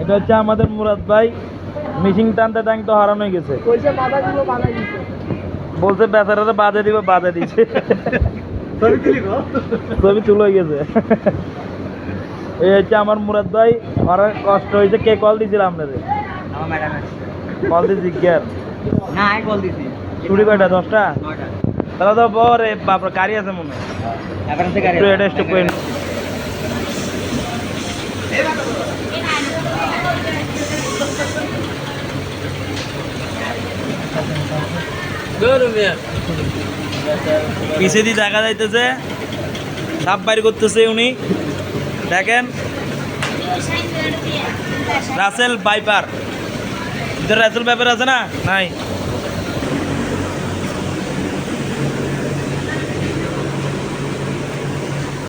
এটা হচ্ছে আমাদের মুরাদ ভাই, মিশিং টানতে টানতে হারানো হয়ে গেছে। বলছে বেচারাতে বাজে দিবে, বাজে দিছে। ছবি তুলে হয়ে গেছে। এই হচ্ছে আমার মুরাদ ভাই, আমার কষ্ট হয়েছে। কে কল দিয়েছিল আপনাদের? কল দিয়ে জিজ্ঞার না কল দিছি ছুটি কয়টা? 10টা? তাহলে তো পরে বাপরে গাড়ি আছে মনে হয়। একটু এটা স্টপ করে নিন। পিছে দিয়ে দেখা যাইতেছে সাপ বাইর করতেছে উনি, দেখেন রাসেল বাইপার। রাসেল বাইপার আছে না? নাই।